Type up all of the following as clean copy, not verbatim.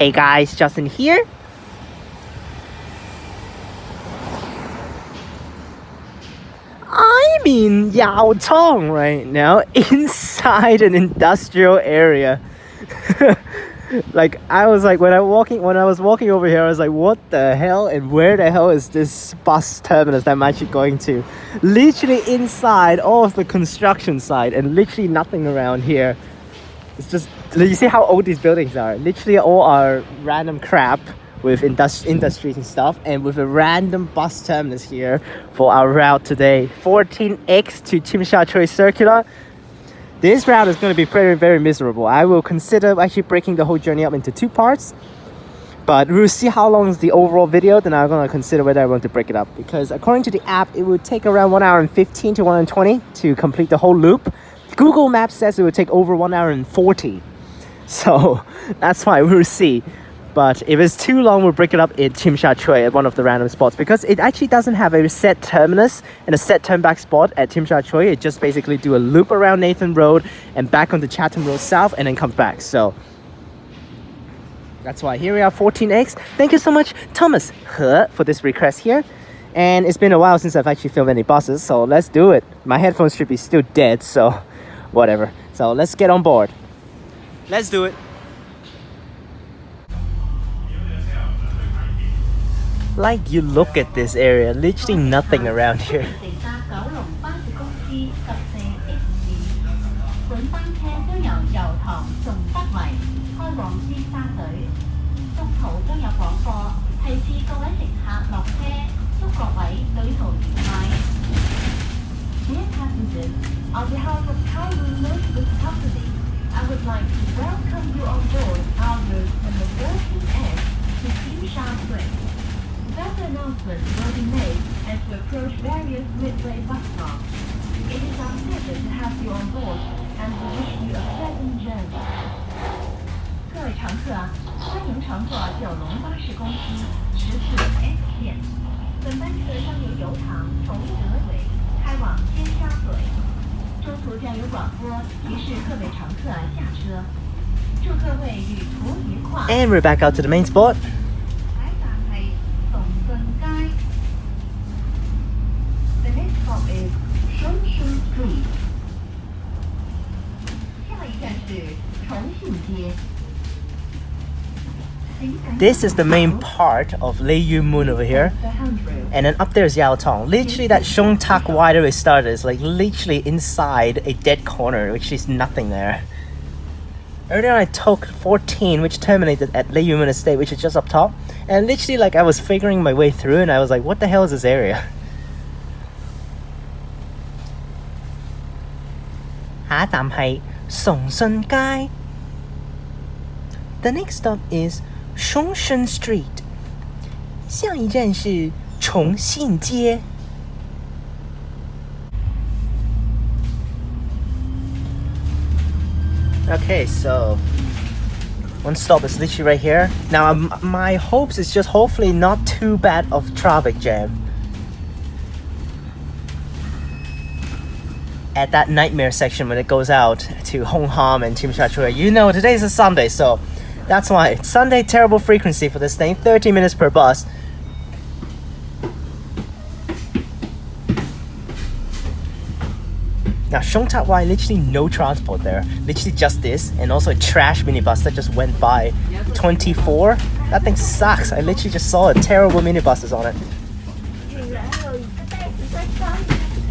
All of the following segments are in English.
Hey guys, Justin here. I'm in Yau Tong right now, inside an industrial area. Like I was like when I was walking over here, I was like, what the hell and where the hell is this bus terminus that I'm actually going to? Literally inside all of the construction site and literally nothing around here. It's just, you see how old these buildings are? Literally all are random crap with industries and stuff, and with a random bus terminus here for our route today. 14X to Tsim Sha Tsui Circular. This route is going to be very, very miserable. I will consider actually breaking the whole journey up into 2 parts. But we'll see how long is the overall video, then I'm going to consider whether I want to break it up. Because according to the app, it would take around 1 hour and 15 to 1 hour and 20 to complete the whole loop. Google Maps says it would take over 1 hour and 40. So that's why we'll see. But if it's too long, we'll break it up in Tsim Sha Tsui at one of the random spots. Because it actually doesn't have a set terminus and a set turn back spot at Tsim Sha Tsui. It just basically do a loop around Nathan Road and back onto Chatham Road South and then come back. So that's why here we are, 14X. Thank you so much, Thomas He, for this request here. And it's been a while since I've actually filmed any buses, so let's do it. My headphones should be still dead, so whatever. So let's get on board. Let's do it. Like, you look at this area, literally nothing around here. On behalf of KMB Route No, I would like to welcome you on board our route number 14X to Tsim Sha Tsui. Further announcements will be made as we approach various midway bus stops. It is our pleasure to have you on board and we wish you a pleasant journey. 各位乘客，欢迎乘坐九龙巴士公司14X 线。本班车将由油塘从德尾开往尖沙咀。中途将有广播提示各位乘客下车。祝各位旅途愉快。 And we're back out to the main spot. The next stop is Shung Street. 下一站是重信街。 This is the main part of Lei Yue Mun over here. And then up there is Yau Tong. Literally that Shung Tak wider we started is like literally inside a dead corner, which is nothing there. Earlier I took 14, which terminated at Lei Yue Mun Estate, which is just up top. And literally like I was figuring my way through and I was like, what the hell is this area? The next stop is Shung Street. 下一站是重信街。Okay, so one stop is literally right here. Now my hopes is just hopefully not too bad of traffic jam at that nightmare section when it goes out to Hong Ham and Tsim Sha Tsui. You know, today's a Sunday, so that's why. Sunday, terrible frequency for this thing, 30 minutes per bus. Now, Shung Tak Wai, literally no transport there. Literally just this, and also a trash minibus that just went by. 24? That thing sucks. I literally just saw it. Terrible minibuses on it.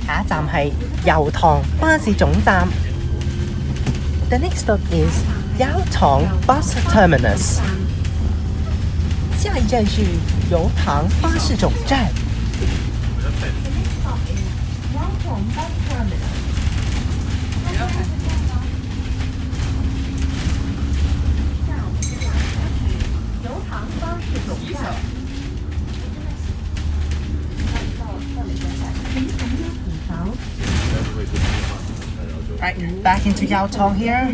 下一站係油塘巴士總站. The next stop is Yau Tong Bus Terminus. 下一站是油塘巴士总站. Right, back into Yau Tong here.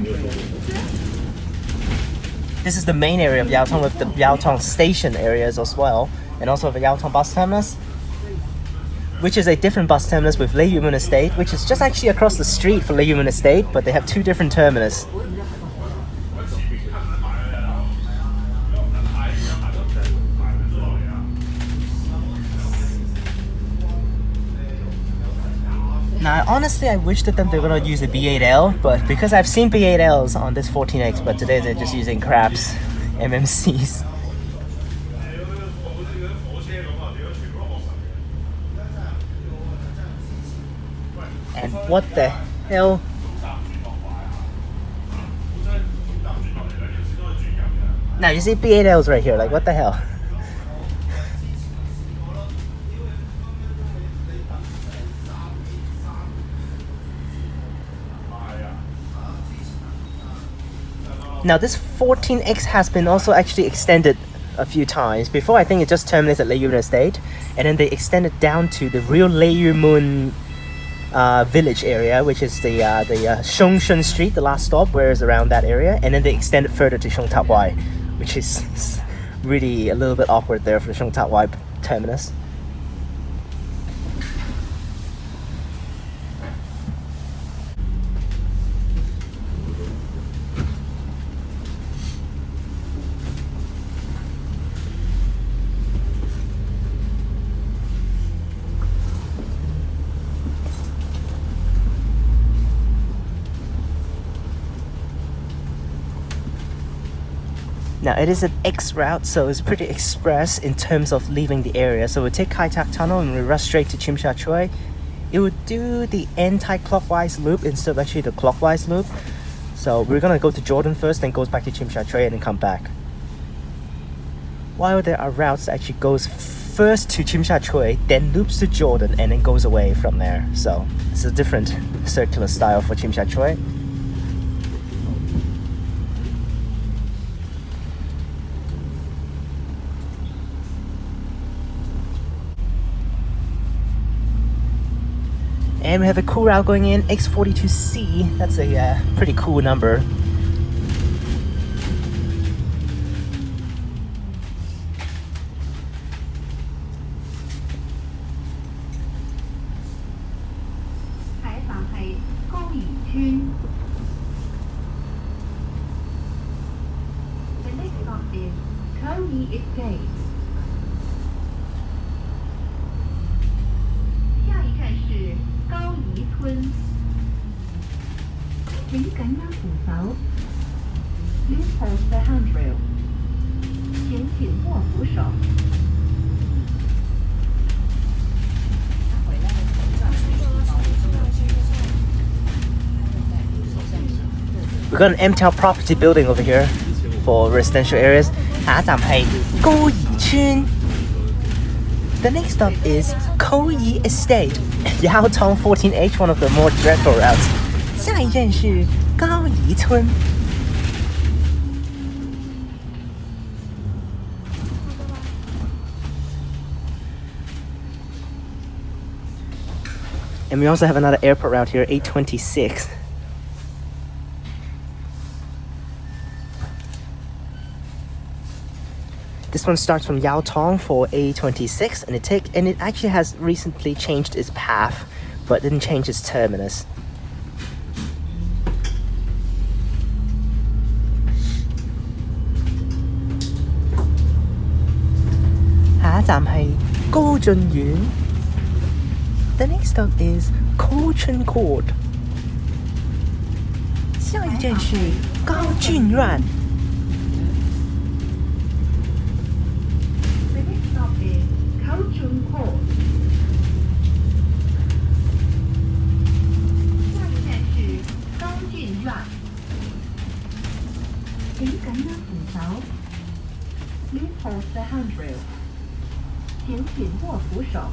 This is the main area of Yau Tong with the Yau Tong station areas as well, and also the Yau Tong bus terminus, which is a different bus terminus with Lei Yue Mun Estate, which is just actually across the street for Lei Yue Mun Estate, but they have 2 different terminus. Now, honestly, I wish that they're gonna use a B8L, but because I've seen B8Ls on this 14X, but today they're just using craps, MMCs. And what the hell? Now you see B8Ls right here, like what the hell? Now this 14X has been also actually extended a few times. Before, I think it just terminates at Lei Yue Mun Estate, and then they extended down to the real Lei Yue Mun village area, which is the Shung Street, the last stop, where it's around that area, and then they extended further to Shung Wai, which is really a little bit awkward there for the Shung Wai terminus. Now it is an X route, so it's pretty express in terms of leaving the area. So we take Kai Tak Tunnel and we rush straight to Tsim Sha Tsui. It would do the anti-clockwise loop instead of actually the clockwise loop. So we're gonna go to Jordan first, then goes back to Tsim Sha Tsui and then come back. While there are routes that actually goes first to Tsim Sha Tsui, then loops to Jordan and then goes away from there. So it's a different circular style for Tsim Sha Tsui. And we have a cool route going in, X42C. That's a pretty cool number. The next stop is Kwun Estate. 下一站是高宜村，请感染扶手。Please hold the handrail. 请紧握扶手。 We've got an MTEL property building over here for residential areas. 下一站係高宜村。The next stop is Kwun Estate, Yau Tong 14H, one of the more dreadful routes. 下一站是高宜村。And we also have another airport route here, 826. This one starts from Yau Tong for A26, and it actually has recently changed its path, but didn't change its terminus. The next stop is Kwun Court. 下一站是高俊苑。 The next stop is Kwun Court. 下一站是高俊苑。请感染扶手。Please hold the handrail. 请紧握扶手。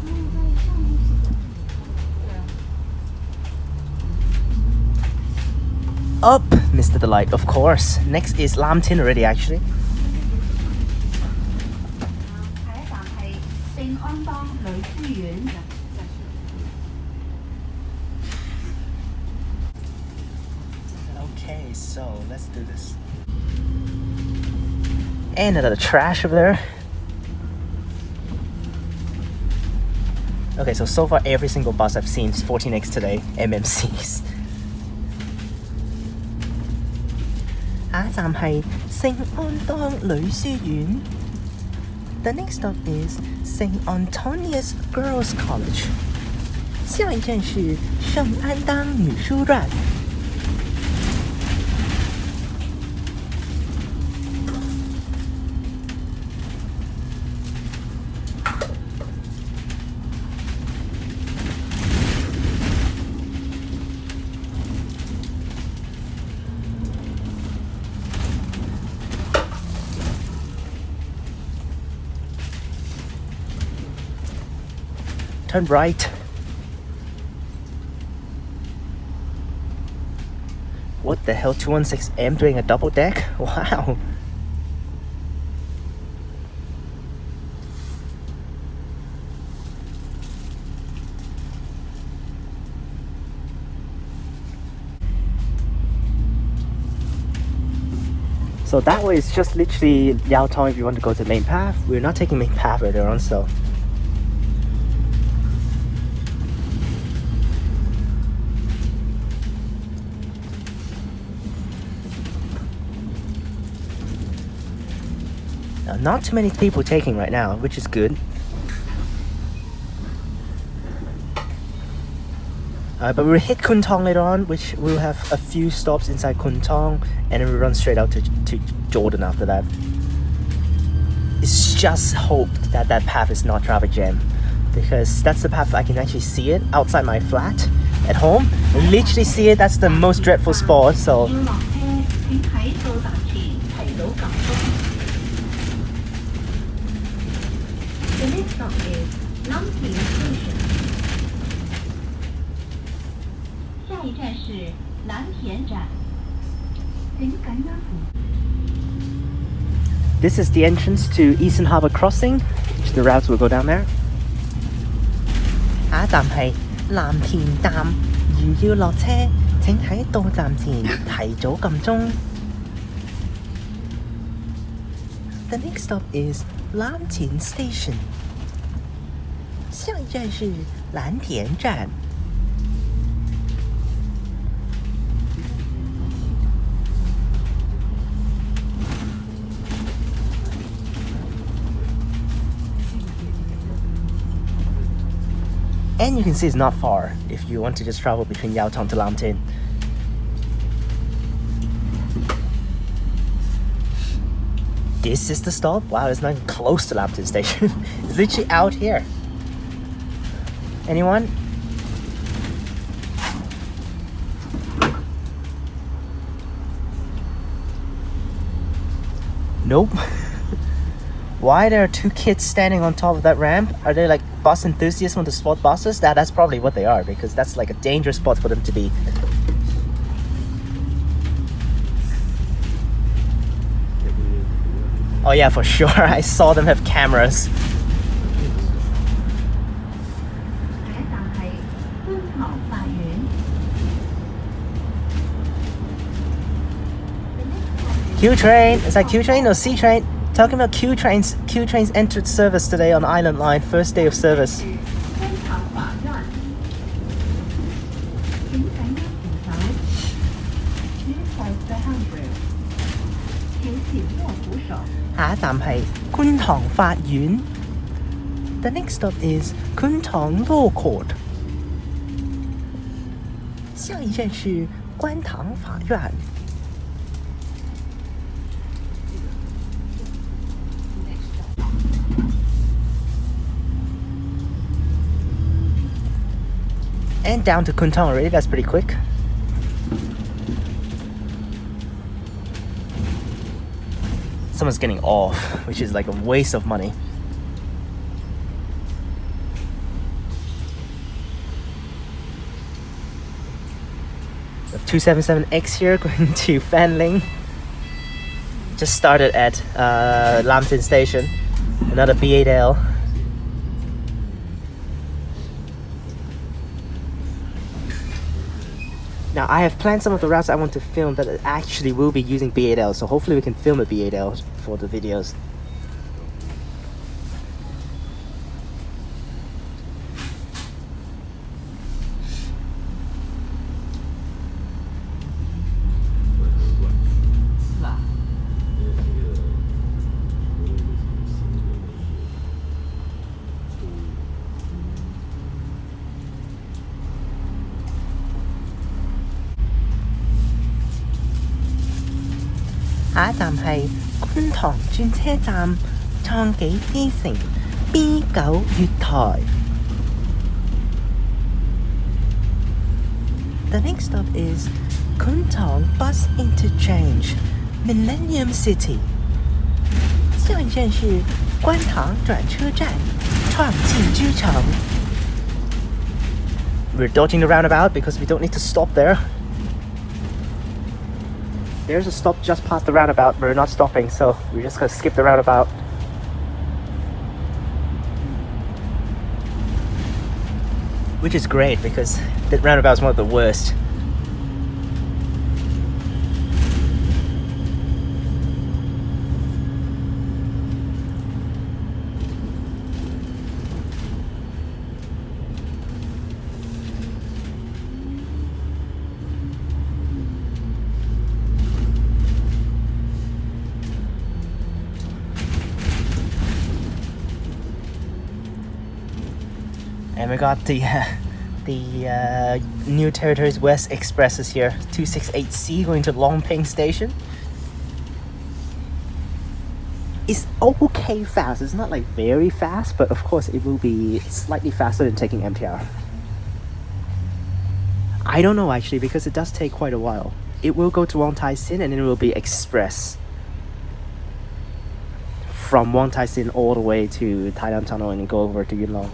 Up, Mr. Delight, of course. Next is Lam Tin already, actually. 下一站係聖安當女書院。 Okay, so let's do this. And another trash over there. Okay, so far every single bus I've seen is 14X today, MMCs. 下一站係聖安當女書院。The next stop is St. Antonius Girls College. 下一站是圣安当女书院。Turn right. What the hell, 216M doing a double deck? Wow. So that way is just literally Yau Tong if you want to go to the main path. We're not taking main path earlier on, so. Now, not too many people taking right now, which is good. But we'll hit Kwun Tong later on, which we'll have a few stops inside Kwun Tong, and then we'll run straight out to Jordan after that. It's just hoped that that path is not traffic jam, because that's the path I can actually see it outside my flat at home. I literally see it. That's the most dreadful spot. So. The next stop is Lam Tin Station. 下一站是蓝田站。This is the entrance to Eastern Harbour Crossing, which the routes will go down there. 下一站係藍田站，如要落車，請喺到站前提早撳鐘。The next stop is Lam Tin Station. 下一站是蓝田站。And you can see it's not far if you want to just travel between Yau Tong to Lam Tin. This is the stop? Wow, it's not even close to Lam Tin Station. It's literally out here. Anyone? Nope. Why there are two kids standing on top of that ramp? Are they like bus enthusiasts want to spot buses? That's probably what they are, because that's like a dangerous spot for them to be. Oh yeah, for sure. I saw them have cameras. Q train. Is that Q train or C train? Talking about Q trains. Q trains entered service today on Island Line. First day of service. Kwun Tong 法院. The next stop is Kwun Tong Law Court. 下一站是观塘法院。And down to Kwun Tong already, that's pretty quick. Someone's getting off, which is like a waste of money. We have 277X here going to Fanling. Just started at Lam Tin Station. Another B8L. Now I have planned some of the routes I want to film that actually will be using B8L, so hopefully we can film a B8L for the videos. 下一站係觀塘轉車站創紀之城 B9 月台。The next stop is Kwun Tong Bus Interchange, Millennium City. 下一站是观塘转车站，创纪之城。We're dodging the roundabout because we don't need to stop there. There's a stop just past the roundabout, but we're not stopping, so we're just gonna skip the roundabout. Which is great because the roundabout is one of the worst. And we got the New Territories West Expresses here, 268C going to Long Ping Station. It's okay fast. It's not like very fast, but of course it will be slightly faster than taking MTR. I don't know actually because it does take quite a while. It will go to Wong Tai Sin and then it will be express from Wong Tai Sin all the way to Thailand Tunnel and then go over to Yuen Long.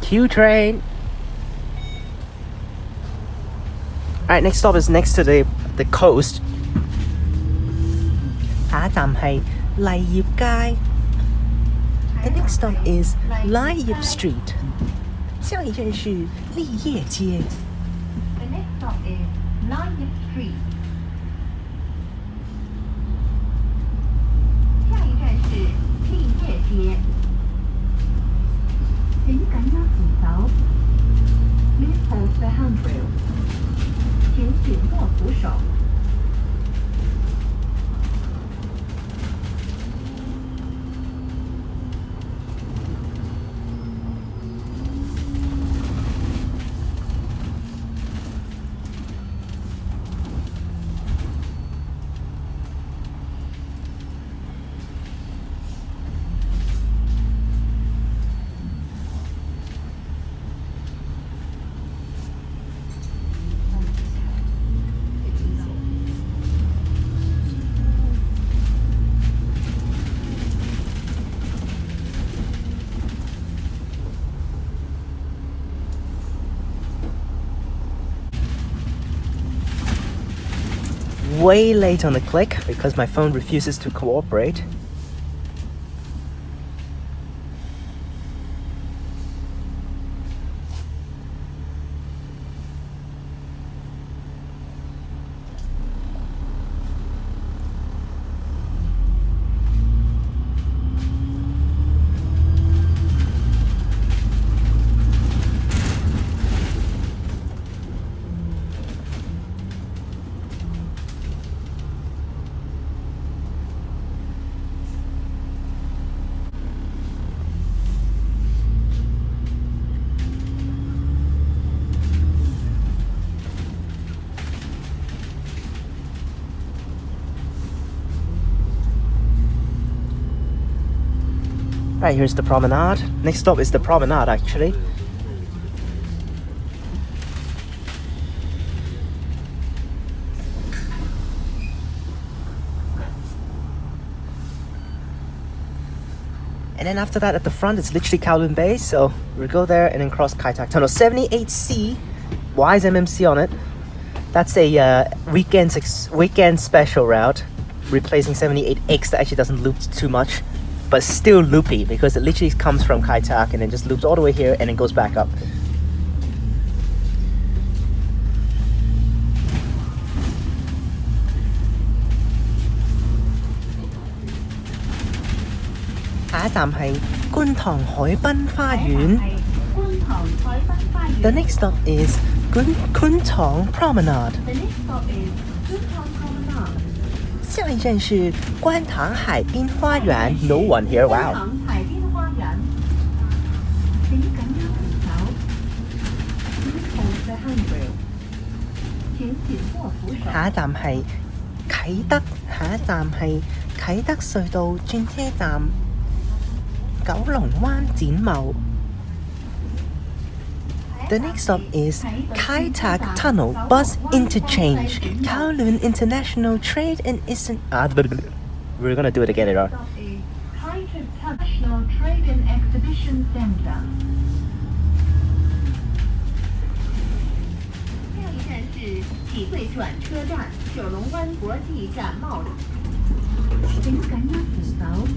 Q train. Alright, next stop is next to the coast. 下一站係麗業街. The next stop is Lei Yue Street. 下一站是立业街. The next stop is Lei Yue Street. 下一站是立业街。請緊握扶手 Please hold the handrail. 請緊握扶手。Way late on the click because my phone refuses to cooperate. Right, here's the promenade. Next stop is the promenade actually. And then after that at the front it's literally Kowloon Bay, so we'll go there and then cross Kai Tak Tunnel. 78C, why is MMC on it? That's a weekend special route, replacing 78X that actually doesn't loop too much, but still loopy because it literally comes from Kai Tak and then just loops all the way here and then goes back up. 一站係觀塘海濱花園。The next stop is Kwun Tong Promenade. The next stop is Kwun Tong Promenade. 下一站是觀塘海濱花園。No one here, 觀 wow. 塘海濱花園。請緊握扶手。Please hold the handrail. 請緊握扶手。下一站係啟德，下一站係啟德隧道轉車站，九龍灣展貿。The next stop is Kai Tak Tunnel Bus Interchange, Kowloon International Trade and We're gonna do it again, Stop is Kai Tak National Trade and Exhibition Center. 下一站是体会转车站，九龍灣國際展貿。請緊握扶手。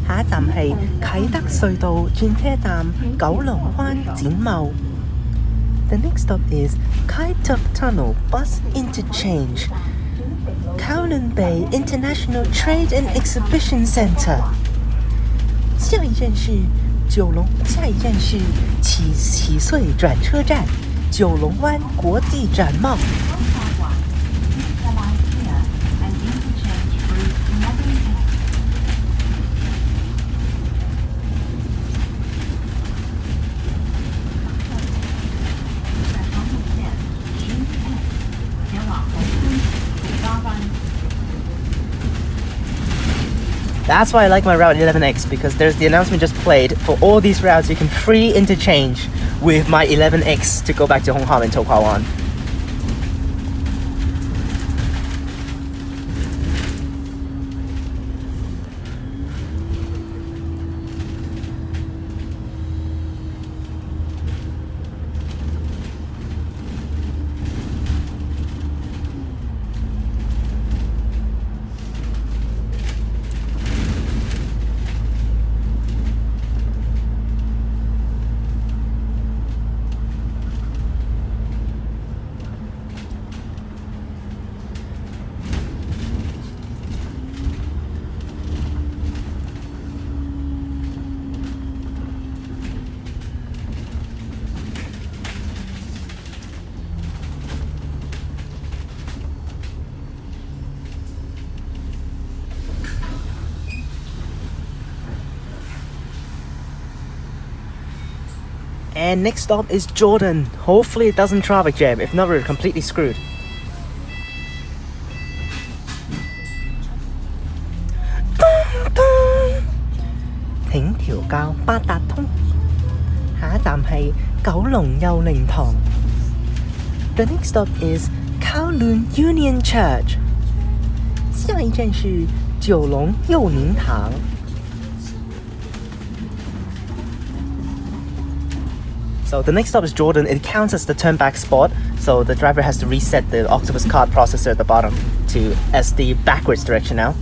下一站係啟德隧道轉車站，九龍灣展貿。The next stop is Kai Tak Tunnel Bus Interchange, Kowloon Bay International Trade and Exhibition Center. 下一站是启穗轉車站，九龍灣國際展貿。That's why I like my Route 11X, because there's the announcement just played. For all these routes, you can free interchange with my 11X to go back to Hong Kong and To Kwa Wan. And next stop is Jordan. Hopefully it doesn't traffic jam. If not, we're completely screwed. Thỉnh Thiều Cao Ba Đạt Thông. 下一站係九龍佑寧堂。The next stop is Kowloon Union Church. 下一站是九龍佑寧堂。So the next stop is Jordan. It counts as the turn back spot, so the driver has to reset the Octopus card processor at the bottom to as the backwards direction now.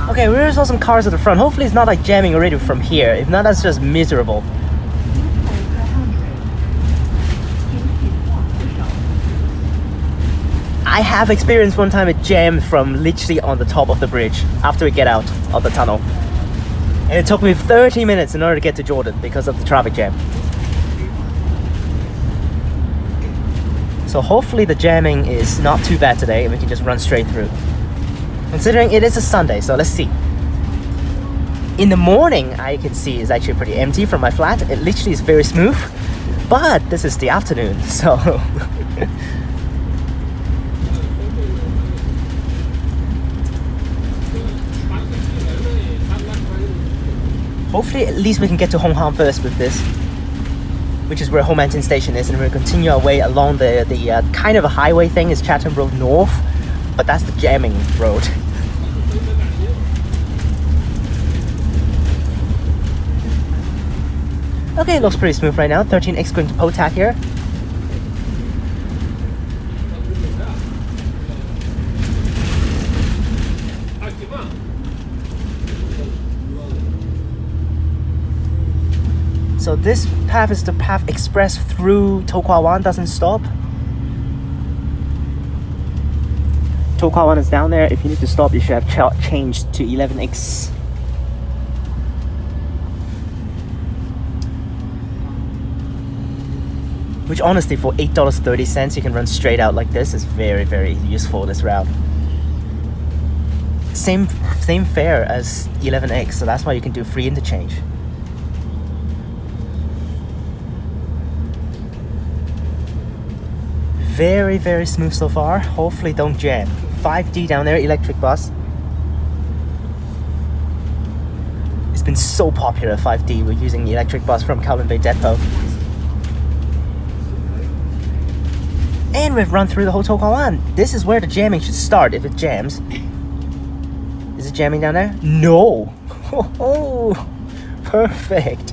Okay, we saw some cars at the front. Hopefully it's not like jamming already from here. If not, that's just miserable. I have experienced one time it jammed from literally on the top of the bridge after we get out of the tunnel. And it took me 30 minutes in order to get to Jordan because of the traffic jam. So hopefully the jamming is not too bad today and we can just run straight through. Considering it is a Sunday, so let's see. In the morning, I can see it's actually pretty empty from my flat. It literally is very smooth. But this is the afternoon, so... Hopefully, at least we can get to Hong Kong first with this, which is where Lam Tin station is, and we'll continue our way along the kind of a highway thing is Chatham Road North, but that's the jamming road. Okay, it looks pretty smooth right now. 13X going to Potak here. So this path is the path express through To Kwa Wan, doesn't stop. To Kwa Wan is down there. If you need to stop, you should have changed to 11X. Which honestly, for $8.30, you can run straight out like this. Is very, very useful, this route. Same fare as 11X, so that's why you can do free interchange. Very, very smooth so far. Hopefully don't jam. 5D down there, electric bus. It's been so popular, 5D. We're using the electric bus from KMB Depot. And we've run through the whole To Kwa Wan. This is where the jamming should start if it jams. Is it jamming down there? No! Oh, perfect.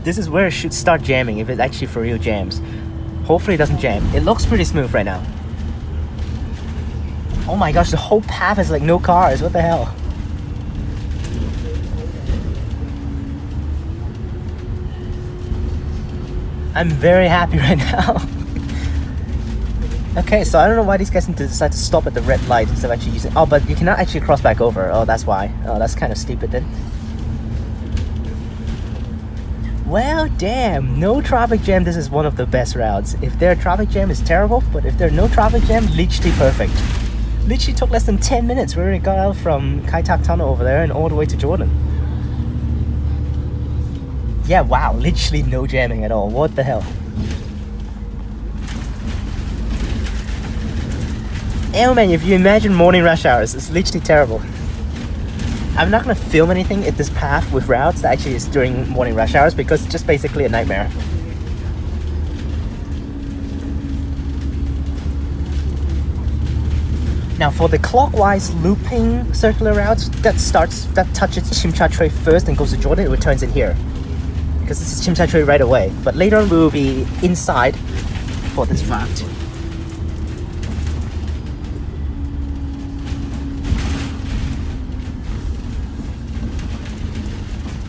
This is where it should start jamming if it actually for real jams. Hopefully it doesn't jam. It looks pretty smooth right now. Oh my gosh, the whole path is like no cars. What the hell? I'm very happy right now. Okay, so I don't know why these guys decide to stop at the red light instead of actually using... Oh, but you cannot actually cross back over. Oh, that's why. Oh, that's kind of stupid then. Well, damn. No traffic jam, this is one of the best routes. If their traffic jam is terrible, but if there's no traffic jam, literally perfect. Literally took less than 10 minutes. We already got out from Kai Tak Tunnel over there and all the way to Jordan. Yeah, wow. Literally no jamming at all. What the hell? Oh man, if you imagine morning rush hours, it's literally terrible. I'm not gonna film anything at this path with routes that actually is during morning rush hours because it's just basically a nightmare. Now for the clockwise looping circular routes, that touches Tsim Sha Tsui first and goes to Jordan, it returns in here. Because this is Tsim Sha Tsui right away. But later on we will be inside for this route.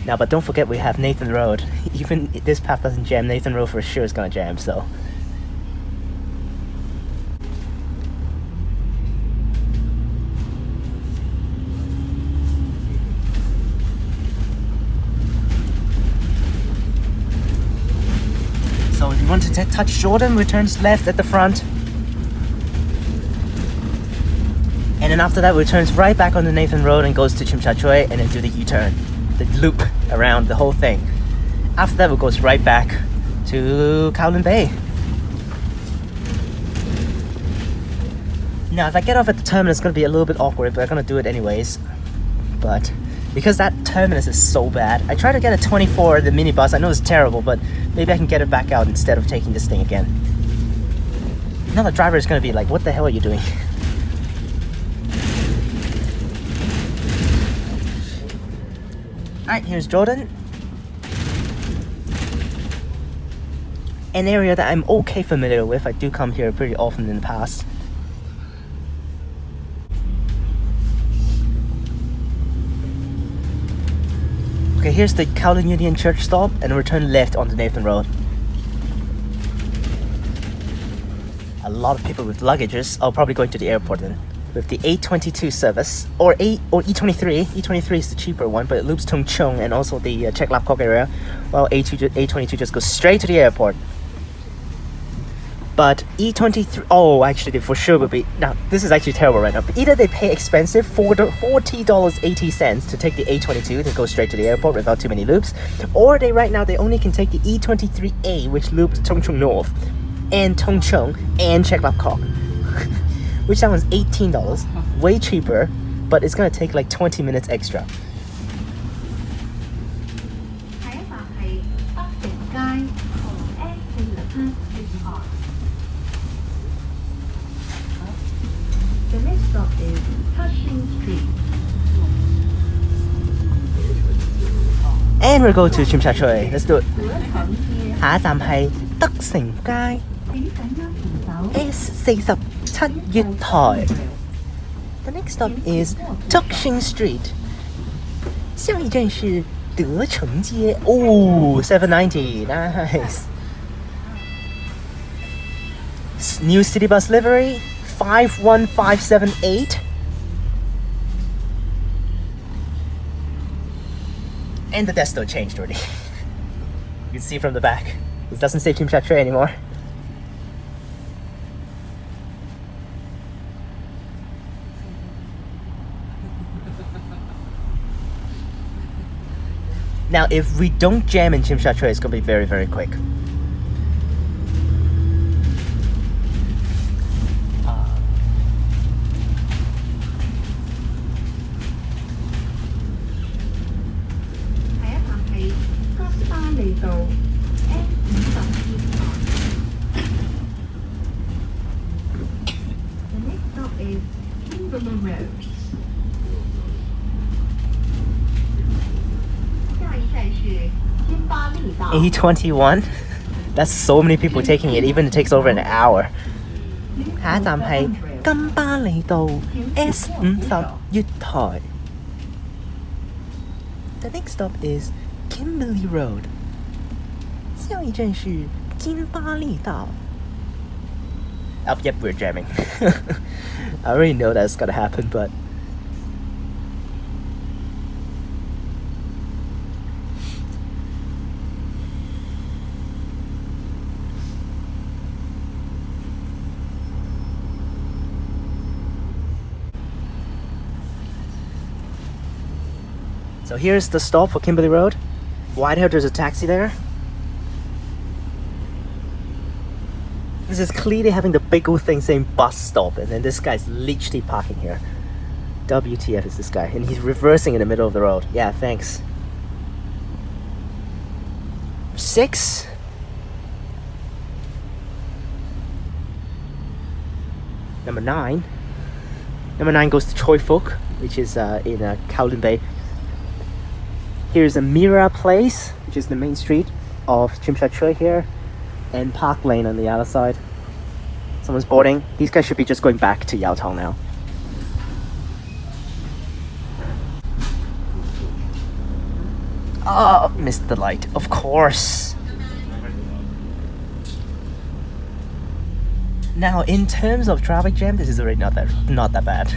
Now, but don't forget we have Nathan Road. Even if this path doesn't jam, Nathan Road for sure is gonna jam, so. So if you want to touch Jordan, returns left at the front. And then after that, returns right back on the Nathan Road and goes to Tsim Sha Tsui and then do the U-turn. The loop around the whole thing. After that, it goes right back to Kowloon Bay. Now, if I get off at the terminus, it's going to be a little bit awkward, but I'm going to do it anyways. But because that terminus is so bad, I tried to get a 24, the minibus. I know it's terrible, but maybe I can get it back out instead of taking this thing again. Now the driver is going to be like, what the hell are you doing? Alright, here's Jordan. An area that I'm okay familiar with. I do come here pretty often in the past. Okay, here's the Kowloon Union Church stop and return left onto Nathan Road. A lot of people with luggages are probably going to the airport then. With the A22 service, or E23. E23 is the cheaper one, but it loops Tung Chung and also the Chek Lap Kok area, while A22 just goes straight to the airport. But E23, oh, actually, for sure would be, now, this is actually terrible right now, but either they pay expensive, $40.80 to take the A22 to go straight to the airport without too many loops, or they only can take the E23A, which loops Tung Chung North, and Tung Chung, and Chek Lap Kok. Which that one's $18, way cheaper, but it's gonna take like 20 minutes extra. The next stop is Shung Street. And we'll go to Tsim Sha Tsui. Let's do it. 下一站係德成街 S47 月台. The next stop is Shung Street. 下一站是 Dechenggie. Oh, 790. Nice. New city bus livery 51578. And the desto changed already. You can see from the back. It doesn't say Tsim Sha Tsui anymore. Now, if we don't jam in Tsim Sha Tsui, it's gonna be very, very quick. A21. That's so many people taking it, even it takes over an hour. 下一站係金巴利道 S50 月台. The next stop is Kimberley Road. 下一站是金巴利道. Oh, yep, we're jamming. I already know that's gonna happen, but so here's the stop for Kimberley Road. Wide out, there's a taxi there. This is clearly having the big old thing saying bus stop, and then this guy's literally parking here. WTF is this guy? And he's reversing in the middle of the road. Yeah, thanks. 6. Number 9. Number 9 goes to Choi Fook, which is in Kowloon Bay. Here's a Mira Place, which is the main street of Tsim Sha Tsui here, and Park Lane on the other side. Someone's boarding. These guys should be just going back to Yau Tong now. Oh, missed the light, of course. Now, in terms of traffic jam, this is already not that bad.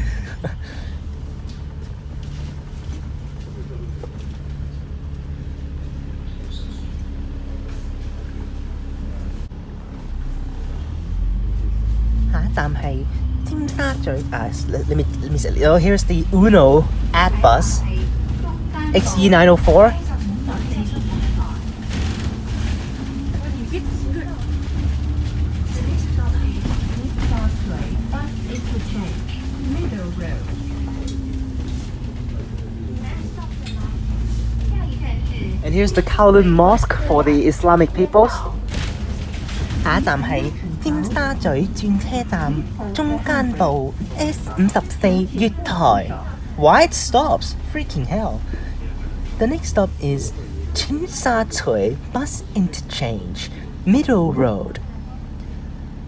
Let me say. Oh, here's the Uno ad bus XE904. And here's the Kowloon Mosque for the Islamic peoples. 下一站係尖沙咀轉車站中間道 S54 月台. Wide stops? Freaking hell. The next stop is Tsim Sha Tsui Bus Interchange, Middle Road.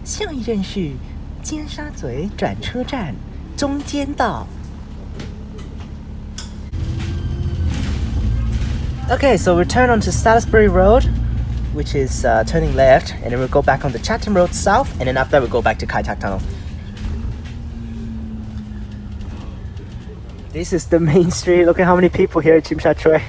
下一站是尖沙咀转车站中间道. Okay, so we turn onto Salisbury Road, which is turning left, and then we'll go back on the Chatham Road South, and then after that we'll go back to Kai Tak Tunnel. This is the main street. Look at how many people here at Tsim Sha Tsui.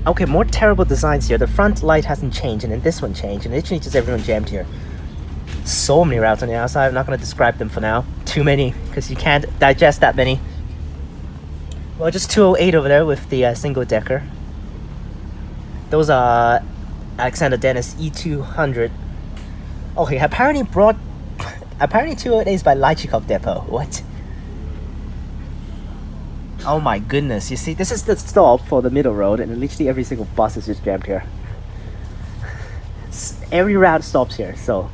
Okay, more terrible designs here. The front light hasn't changed, and then this one changed, and literally just everyone jammed here. So many routes on the outside. I'm not going to describe them for now. Too many, because you can't digest that many. Well, just 208 over there with the single decker. Those are Alexander Dennis E200. Okay, apparently 208 is by Lychikov Depot. What? Oh my goodness. You see, this is the stop for the middle road, and literally every single bus is just jammed here. Every route stops here, so.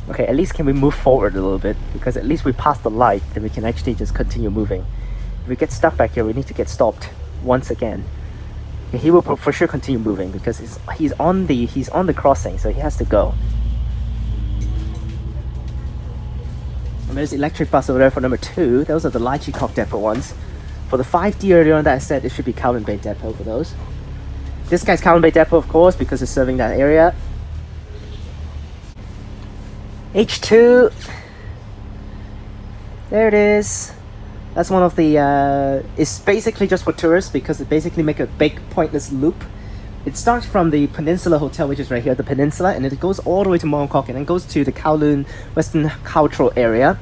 Okay, at least can we move forward a little bit, because at least we passed the light, then we can actually just continue moving. If we get stuck back here, we need to get stopped once again. Okay, he will for sure continue moving because he's on the crossing, so he has to go. And there's electric bus over there for number 2. Those are the Lai Chi Kok depot ones. For the 5D earlier on that I said, it should be Kowloon Bay depot for those. This guy's Kowloon Bay depot, of course, because it's serving that area. H2. There it is. That's one of the, it's basically just for tourists because it basically make a big pointless loop. It starts from the Peninsula Hotel, which is right here, the Peninsula, and it goes all the way to Mongkok and then goes to the Kowloon Western Cultural Area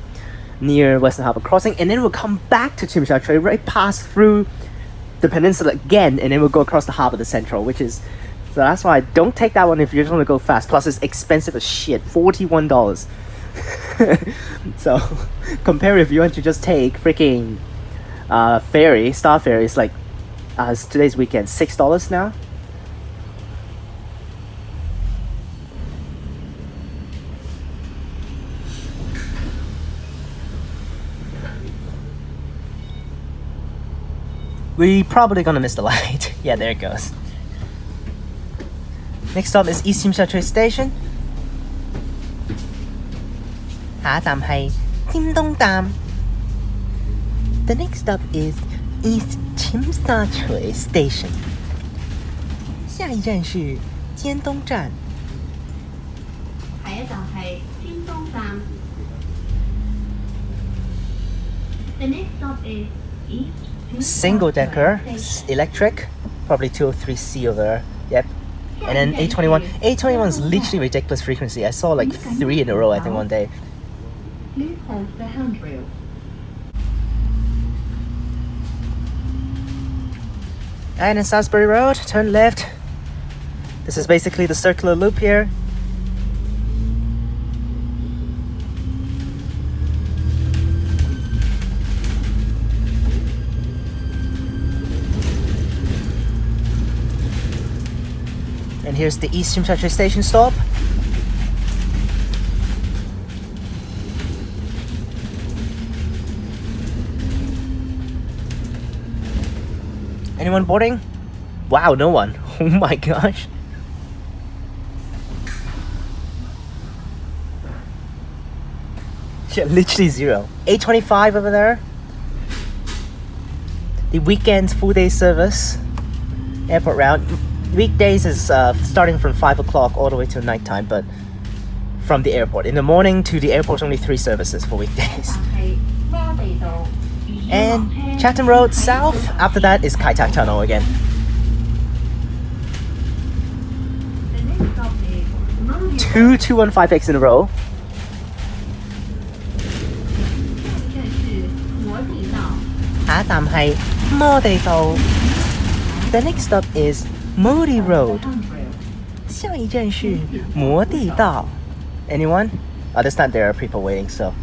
near Western Harbour Crossing, and then we'll come back to Tsim Sha Tsui, right past through the peninsula again, and then we'll go across the harbour to Central, which is, so that's why don't take that one if you just want to go fast. Plus it's expensive as shit, $41. So compare if you want to just take freaking ferry, Star Ferry, it's like it's today's weekend, $6 now. We probably gonna miss the light. Yeah, there it goes. Next stop is East Tsim Sha Tsui Station. 下一站係尖東站. The next stop is East Tsim Sha Tsui Station. 下一站是尖東站. 下一站係尖東站. The next stop is East Single decker, electric, probably 203C over there. Yep. And then A21. A21 is literally ridiculous frequency. I saw like 3 in a row, I think, one day. Please hold the handrail. And in Salisbury Road, turn left. This is basically the circular loop here. And here's the East Tsim Sha Tsui Station stop. Anyone boarding? Wow, no one. Oh my gosh. Yeah, literally zero. 825 over there. The weekend full day service. Airport route. Weekdays is starting from 5 o'clock all the way to nighttime, but from the airport. In the morning to the airport, only 3 services for weekdays. And Chatham Road South, after that is Kai Tak Tunnel again. Two 215X in a row. The next stop is Modi Road. 下一站是摩地道. Anyone? Oh, this time there are people waiting, so.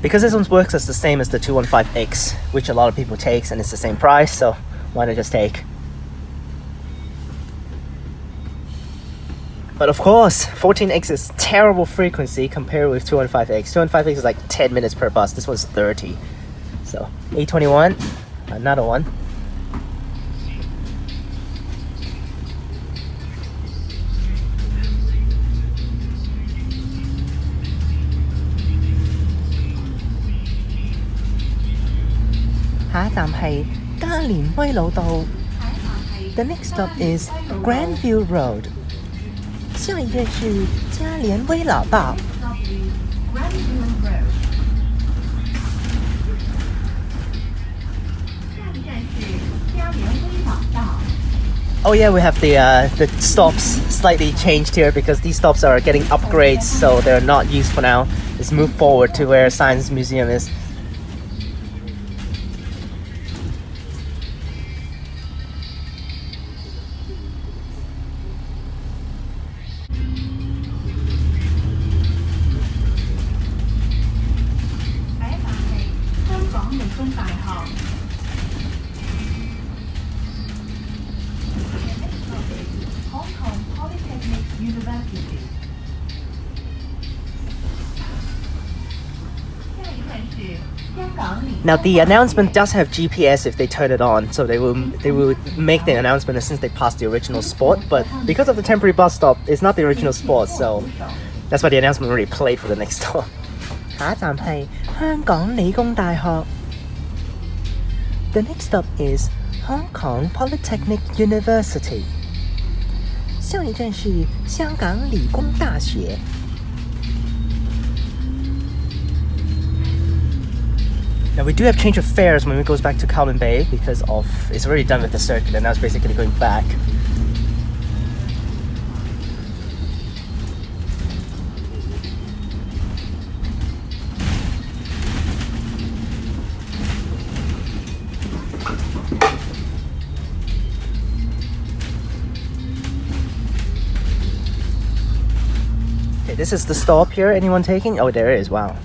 Because this one works as the same as the 215X, which a lot of people takes, and it's the same price, so why not just take? But of course, 14X is terrible frequency compared with 215X. 215X is like 10 minutes per bus. This one's 30. So, A21, another one. The next stop is Grandview Road. 下一站是嘉联威老道. Oh yeah, we have the stops slightly changed here because these stops are getting upgrades, so they're not used for now. Let's move forward to where Science Museum is. Now the announcement does have GPS if they turn it on, so they will make the announcement since they passed the original spot. But because of the temporary bus stop, it's not the original spot, so that's why the announcement already played for the next stop. 下一站係香港理工大學. The next stop is Hong Kong Polytechnic University. 下一站是香港理工大學. Now we do have change of fares when it goes back to Kowloon Bay because of it's already done with the circuit and now it's basically going back. Okay, this is the stop here. Anyone taking? Oh, there is. Wow.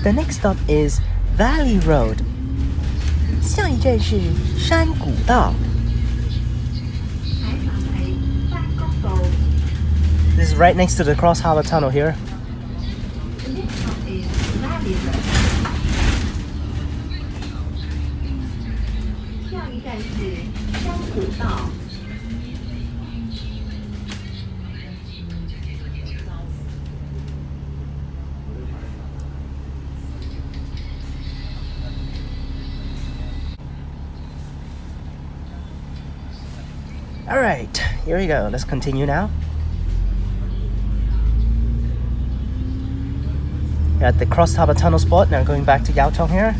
The next stop is Valley Road. 下一站是山谷道. This is right next to the Cross Harbour Tunnel here. The next stop is Valley Road. 下一站是山谷道. Alright, here we go. Let's continue now. We're at the Cross Harbour Tunnel spot. Now going back to Yau Tong here.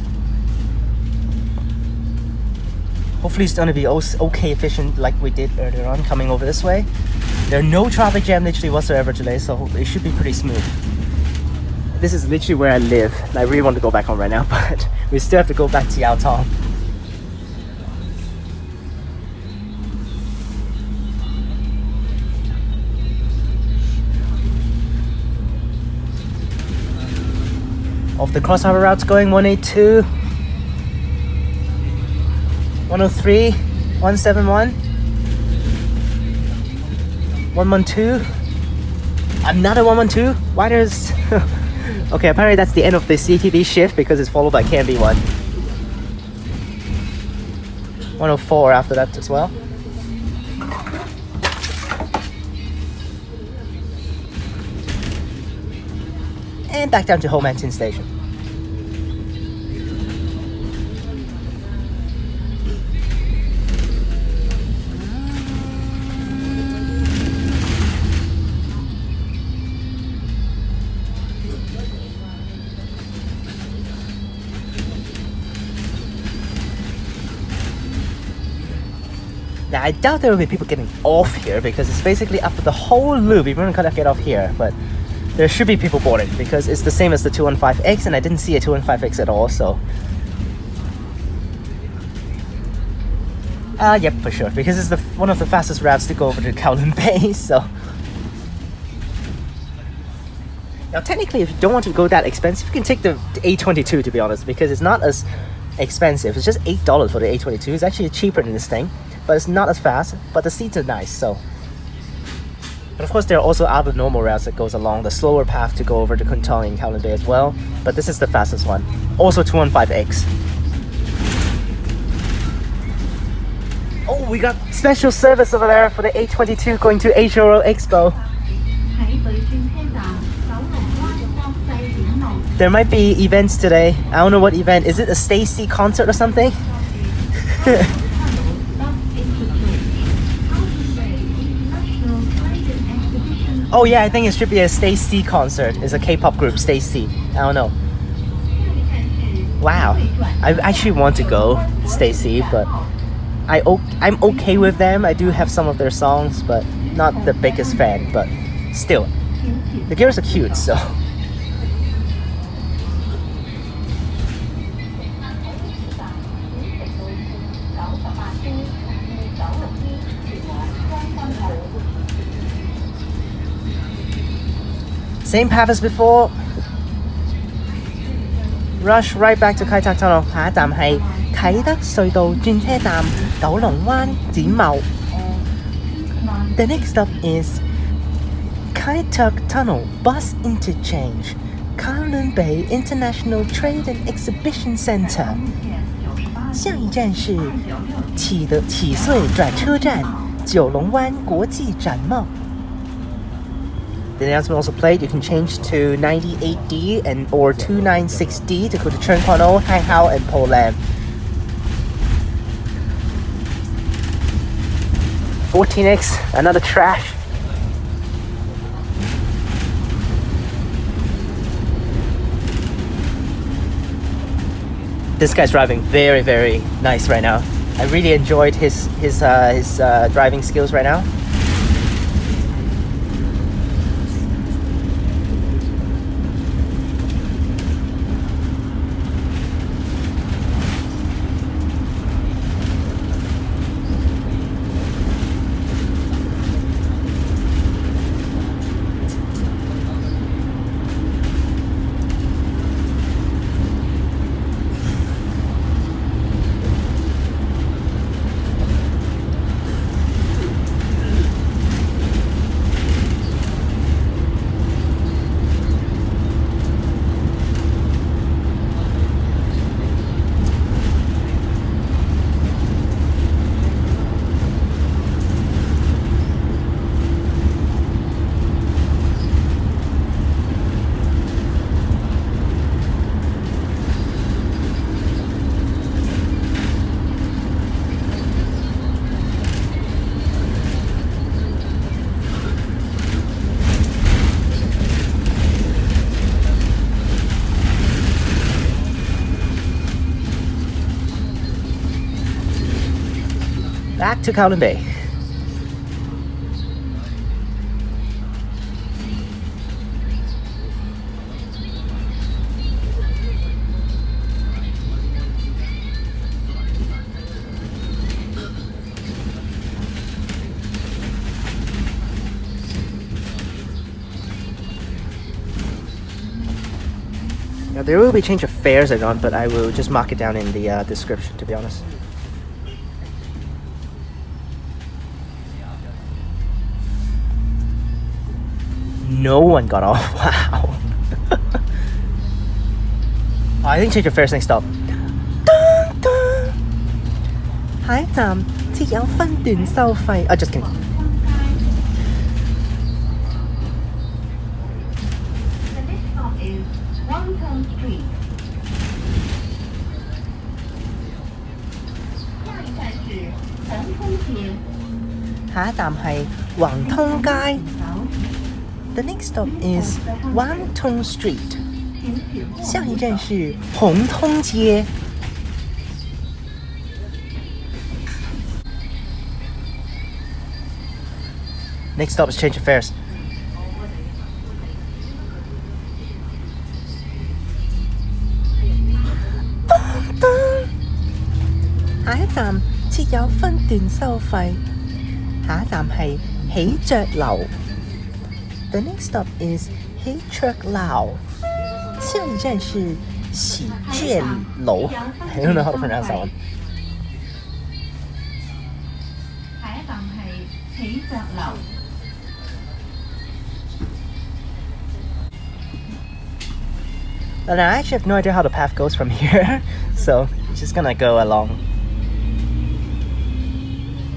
Hopefully it's going to be okay efficient like we did earlier on coming over this way. There are no traffic jam literally whatsoever today, so it should be pretty smooth. This is literally where I live. I really want to go back home right now, but we still have to go back to Yau Tong. Of the cross harbour routes going 182, 103, 171, 112, another 112. Why there's okay, apparently that's the end of the CTB shift because it's followed by KMB 104 after that as well. And back down to Lam Tin station. Now I doubt there will be people getting off here because it's basically after the whole loop. You're going to get off here, but there should be people boarding because it's the same as the 215X and I didn't see a 215X at all, so. Yep, for sure, because it's one of the fastest routes to go over to Kowloon Bay, so. Now technically, if you don't want to go that expensive, you can take the A22 to be honest, because it's not as expensive. It's just $8 for the A22. It's actually cheaper than this thing, but it's not as fast, but the seats are nice, so. But of course, there are also other normal routes that goes along the slower path to go over to Kwun Tong in Kowloon Bay as well. But this is the fastest one. Also 215X. Oh, we got special service over there for the A22 going to Asia World Expo. There might be events today. I don't know what event. Is it a Stacy concert or something? Oh yeah, I think it should be a Stacy concert. It's a K-pop group, Stacy. I don't know. Wow, I actually want to go, Stacy, but I'm okay with them. I do have some of their songs, but not the biggest fan. But still, the girls are cute, so. Same path as before. Rush right back to Kai Tak Tunnel. 下一站係啟德隧道轉車站九龍灣展貿. The next stop is Kai Tak Tunnel Bus Interchange, Kowloon Bay International Trade and Exhibition Center. 下一站是启穗转车站九龍灣國際展貿. The announcement also played. You can change to 98D or 296D to go to Cheung Kwan O, Hang Hao, and Po Lam. 14X, another trash. This guy's driving very, very nice right now. I really enjoyed his driving skills right now. Back to Kowloon Bay. Now there will be change of fares and on, but I will just mark it down in the description, to be honest. No one got off. Wow. I think change your fares next stop. 下一站設有分段收費. Just kidding. The next stop is Yau Tong Street. 下一站是橫通街. 下一站係橫通街. The next stop is Yau Tong Street. 下一站是紅通街. Next stop is change of fares. 下一站設有分段收費. 下一站係喜爵樓. The next stop is 喜爵樓. 下一站是喜爵樓. I don't know how to pronounce that one. 下一站係喜爵樓. And I actually have no idea how the path goes from here, so I'm just gonna go along.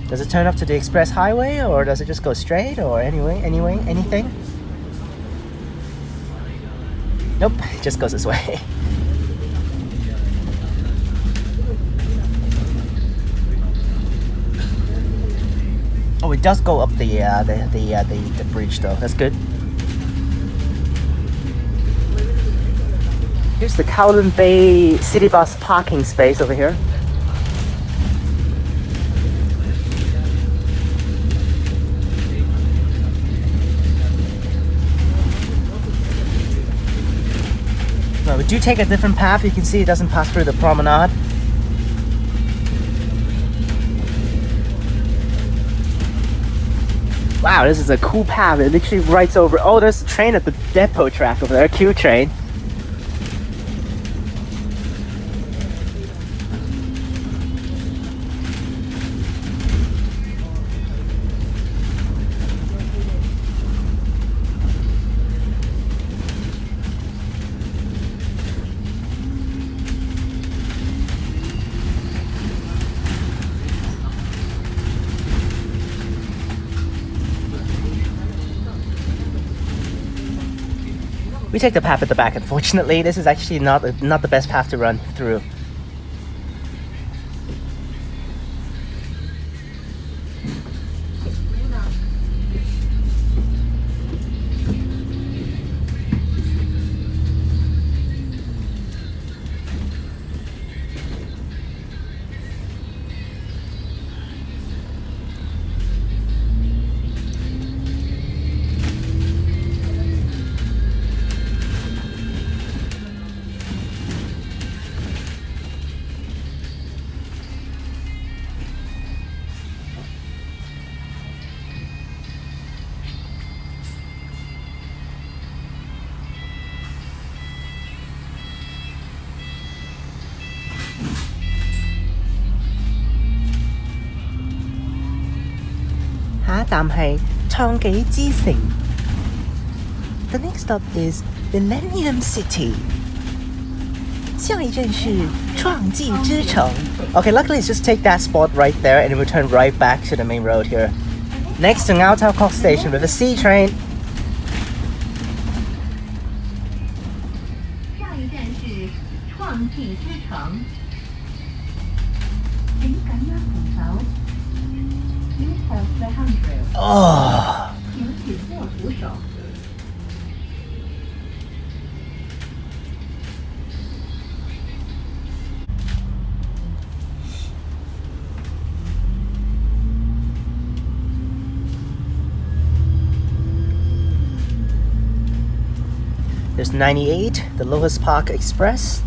Does it turn up to the express highway, or does it just go straight, or anything? Nope, it just goes this way. Oh, it does go up the bridge though. That's good. Here's the Kowloon Bay City Bus parking space over here. we do take a different path. You can see it doesn't pass through the promenade. Wow, this is a cool path. It literally rides over. Oh, there's a train at the depot track over there. Q train. We take the path at the back. Unfortunately, this is actually not the best path to run through. The next stop is Millennium City. 下一站是创纪之城. Okay, luckily it's just take that spot right there and we turn right back to the main road here. Next to Yau Tong Station with a C train. 下一站是创纪之城。请感染虎桥。Oh. 请紧握扶手。There's 98, the Lotus Park Express.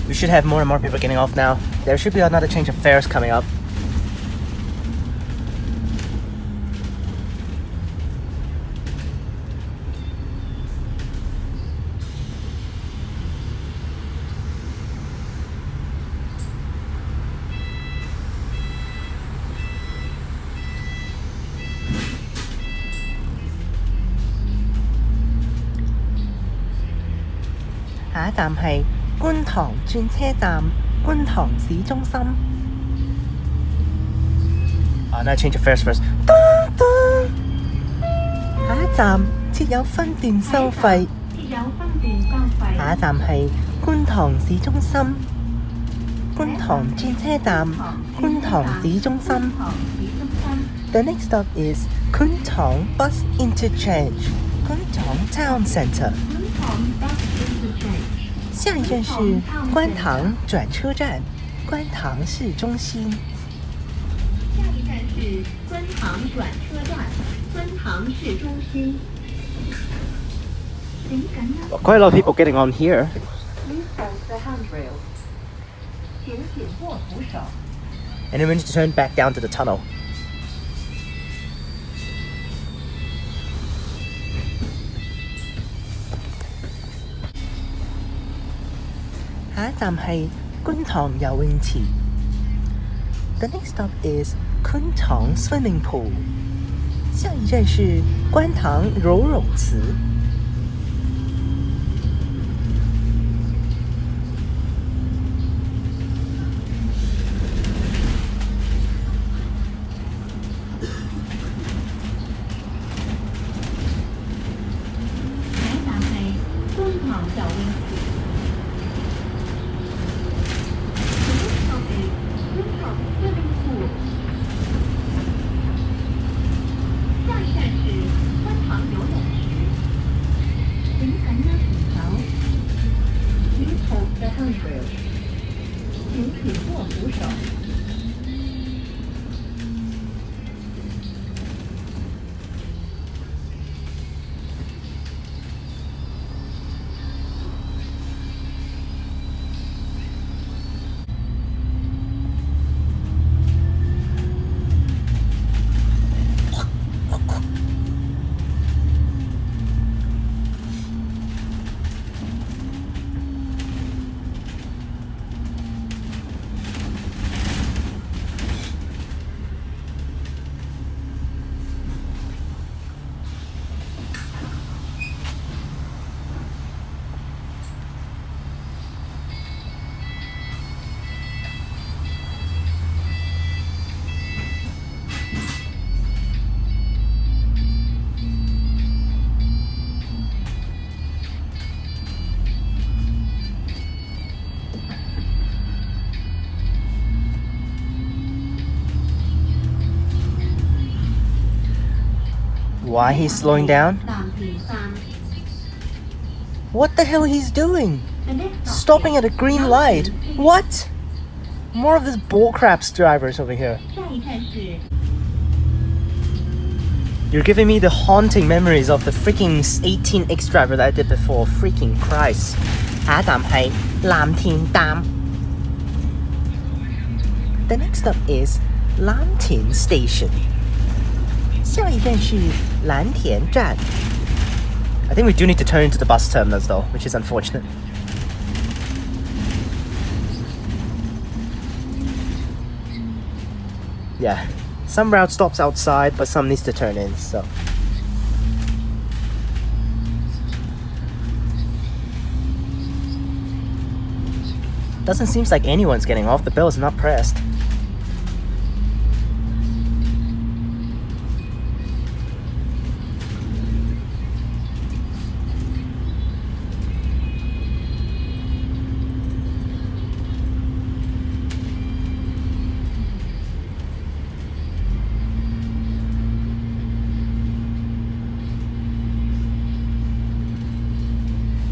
We should have more and more people getting off now. There should be another change of fares coming up. Kwun Tong 轉車站, Kwun Tong 市中心. Now change of fares first. 下一站設有分段收費. 下一站係觀塘市中心. 觀塘轉車站, Kwun Tong 市中心. The next stop is Kwun Tong Bus Interchange, Kwun Tong Town Center. 下一站是观塘转车站, 观塘市中心. 下一站是观塘转车站, 观塘市中心. Well, quite a lot of people getting on here. And then we need to turn back down to the tunnel. The next stop is Kwun Tong Swimming Pool. 下一站是观塘游泳池. why he's slowing down? What the hell he's doing? Stopping at a green light. What? More of this bullcrap drivers over here. You're giving me the haunting memories of the freaking 18X driver that I did before. Freaking Christ. 下一站係藍田站. The next stop is Lam Tin Station. 下一站是蓝田站. I think we do need to turn into the bus terminals though, which is unfortunate. Yeah, some route stops outside, but some needs to turn in, so. Doesn't seem like anyone's getting off. The bell is not pressed.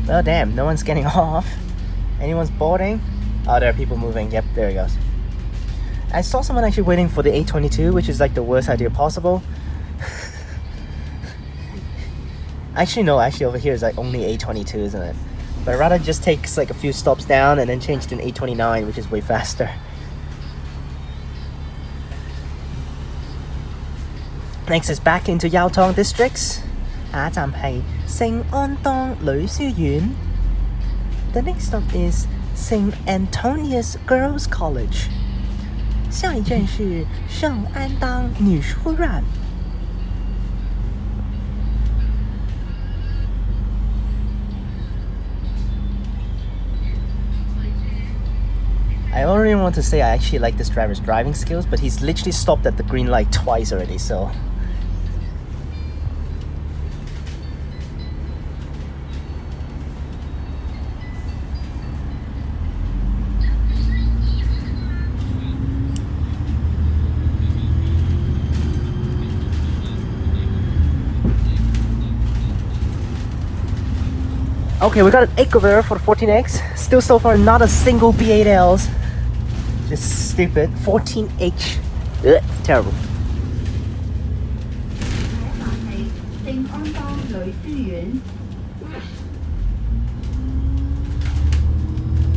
Oh damn, no one's getting off. Anyone's boarding? Oh, there are people moving. Yep, there he goes. I saw someone actually waiting for the A22, which is like the worst idea possible. Actually, no, over here is like only A22, isn't it? But I'd rather just take like a few stops down and then change to an A29, which is way faster. Next is back into Yau Tong districts. 下一站係聖安當女書院. The next stop is St. Antonius Girls College. 下一站是圣安当女书院. I already want to say I actually like this driver's driving skills, but he's literally stopped at the green light twice already, so. Okay, we got an 8 over there for the 14X. Still so far not a single B8Ls. Just stupid. 14H. Ugh, terrible.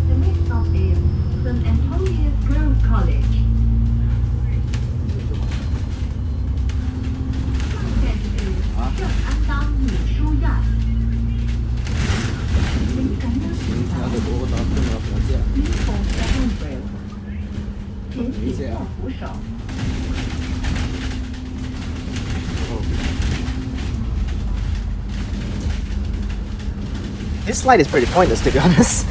The next stop is St. Antonius Girls College. This light is pretty pointless, to be honest.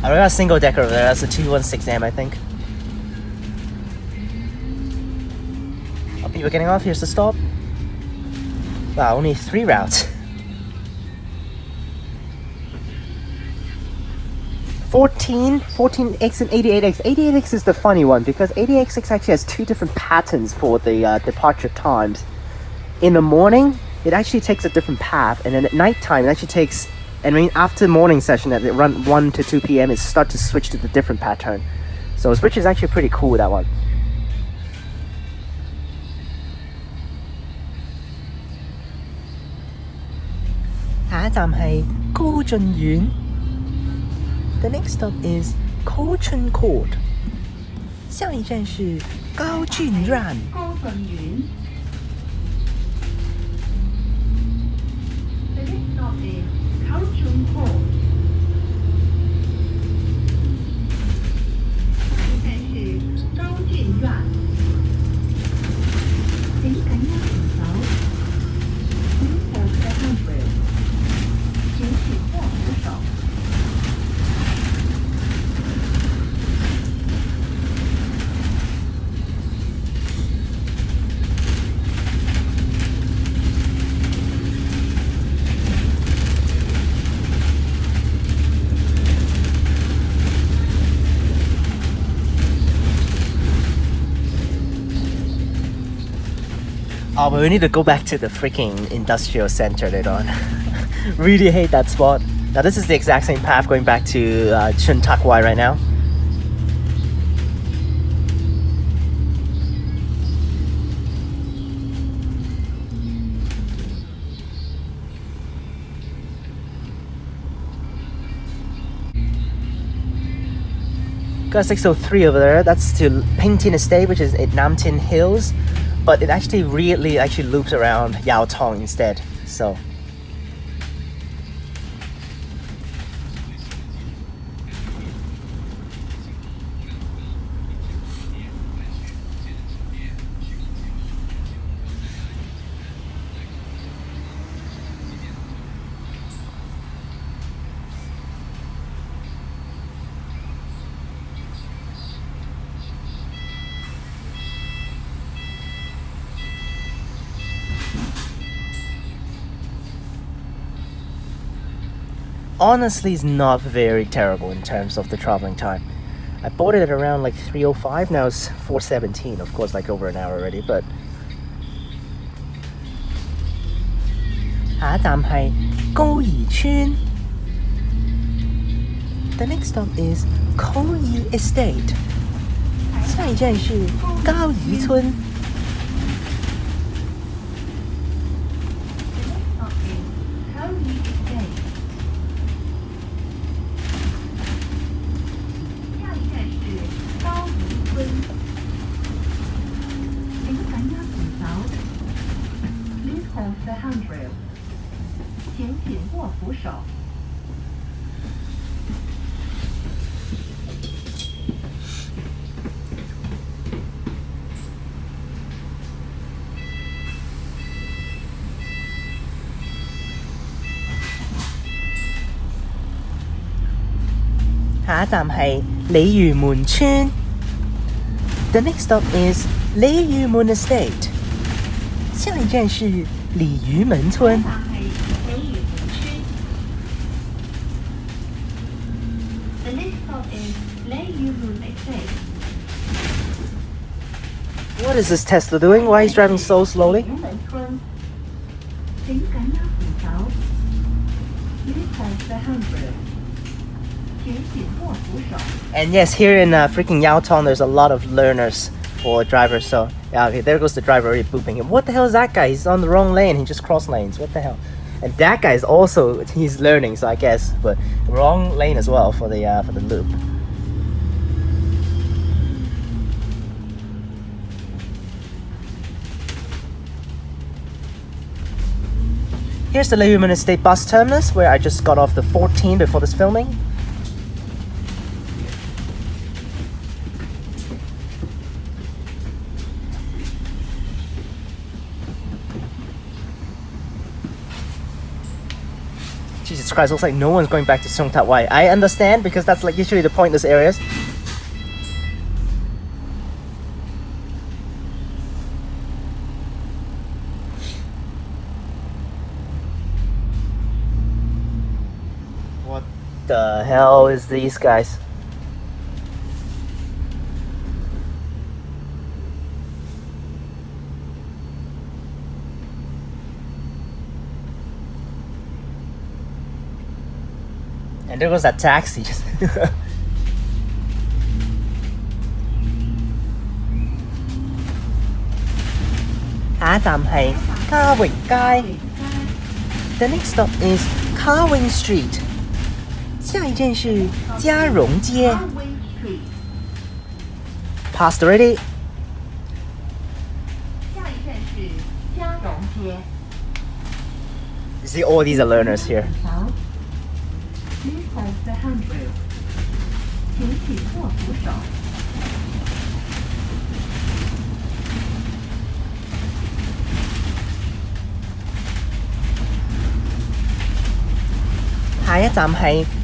I got a single decker over there. That's a 216M, I think. Oh, people getting off. Here's the stop. Wow, only 3 routes. 14X and 88X. 88X is the funny one because 88X actually has 2 different patterns for the departure times. In the morning, it actually takes a different path, and then at night time, it actually takes, after morning session at around 1 to 2 p.m., it starts to switch to the different pattern. So which is actually pretty cool, that one. The next stop is Kwun Court. 下一站是高俊院. The next stop is Kwun Tong. 下一站是高俊院. 請緊握扶手。Please hold the handrail. 請緊握扶手。Oh, but we need to go back to the freaking industrial center later on. Really hate that spot. Now this is the exact same path going back to Shung right now. Got 603 over there. That's to Ping Tin Estate, which is in Lam Tin Hills, but it actually really loops around Yau Tong instead. So. Honestly, it's not very terrible in terms of the traveling time. I bought it at around like 3:05. Now it's 4:17. Of course, like over an hour already. But 下一站係高宜村. The next stop is 高宜 Estate. 下一站是高宜村. The handrail. 请紧握扶手. Lei Yue Mun村. The next stop is Lei Yue Mun Estate. 下一站是鲤鱼门村. The next stop is Lei Yue Mun Estate. What is this Tesla doing? Why is he driving so slowly? And yes, here in freaking Yau Tong, there's a lot of learners for drivers. So yeah, okay, there goes the driver already booping him. What the hell is that guy? He's on the wrong lane. He just crossed lanes. What the hell? And that guy is also, he's learning, so I guess, but wrong lane as well for the loop. Here's the Lei Yue Mun Estate bus terminus, where I just got off the 14 before this filming. Jesus Christ, looks like no one's going back to Shung. I understand, because that's like usually the pointless areas. What the hell is these guys? And there goes that taxi. The next stop is Kawing Street. 下一站是嘉荣街. Passed already. 下一站是嘉荣街. You see, all these are learners here. Please hold the handrail. 请紧握扶手.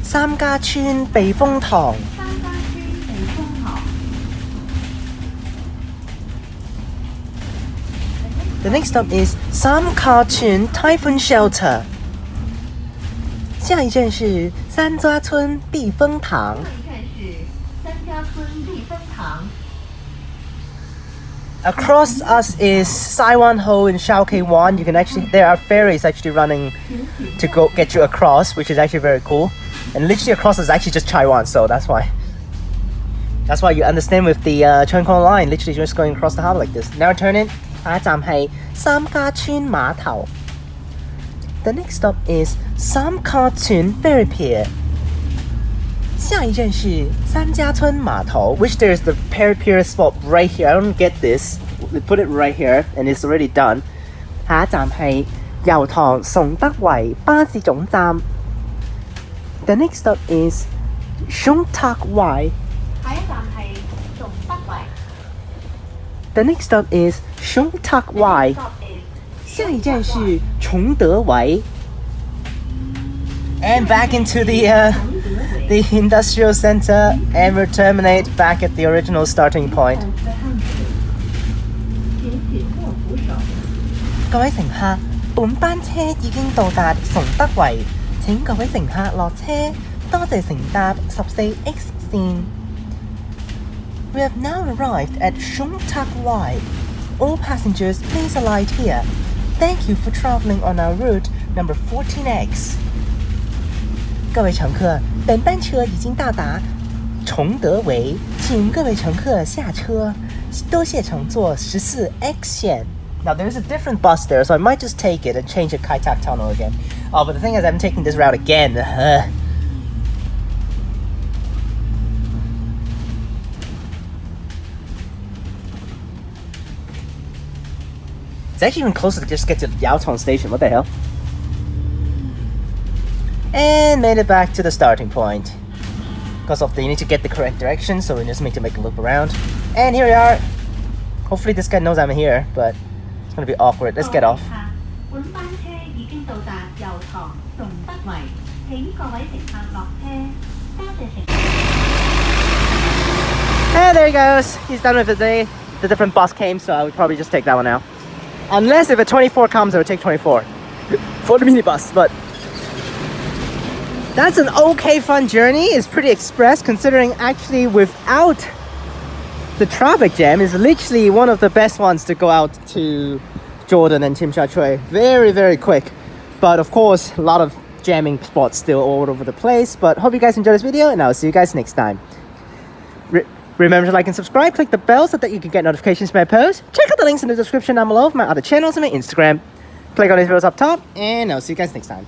Sam Ga Chun Bei Feng Tong. The next stop is Sam Ka Chun Typhoon Shelter. 下一站是三家村避风塘. 下一站是三家村避风塘. Across us is Saiwan Ho and Shao K1. You can actually, there are ferries actually running to go get you across, which is actually very cool. And literally across is actually just Taiwan, so that's why you understand with the Chun Kong line, literally just going across the harbor like this. Now turn in. 下一站係三家村碼頭. The next stop is Sam Ka Tsuen Ferry Pier. 下一站是三家村碼頭, which there's the ferry pier spot right here. I don't get this. They put it right here and it's already done. 下一站係油塘崇德圍巴士總站. The next stop is Shung Wai. 下一站係崇德圍。 The next stop is Shung Wai. 下一站是崇德圍. And back into the industrial center, and we'll terminate back at the original starting point. 各位乘客，本班車已經到達崇德圍，請各位乘客落車，多謝乘搭14X 線。We have now arrived at Shung Wai. All passengers, please alight here. Thank you for traveling on our route number 14X. 各位乘客，本班车已经到达崇德圍，請各位乘客下車，多謝乘坐14X 線。Now there's a different bus there, so I might just take it and change the Kai Tak Tunnel again. Oh, but the thing is, I'm taking this route again. It's actually even closer to just get to Yau Tong station. What the hell? And made it back to the starting point. Because of the, you need to get the correct direction, so we just need to make a loop around. And here we are. Hopefully this guy knows I'm here, but it's gonna be awkward. Let's get off. 本班車已經到達油塘崇德圍，請各位乘客落車，多謝乘客。 And there he goes. He's done with the day. The different bus came, so I would probably just take that one now. Unless if a 24 comes, I would take 24 for the minibus, but that's an okay fun journey. It's pretty express considering actually without the traffic jam is literally one of the best ones to go out to Jordan and Tsim Sha Tsui. Very, very quick. But of course, a lot of jamming spots still all over the place. But hope you guys enjoyed this video and I'll see you guys next time. Remember to like and subscribe, click the bell so that you can get notifications when I post. Check out the links in the description down below for my other channels and my Instagram. Click on these videos up top and I'll see you guys next time.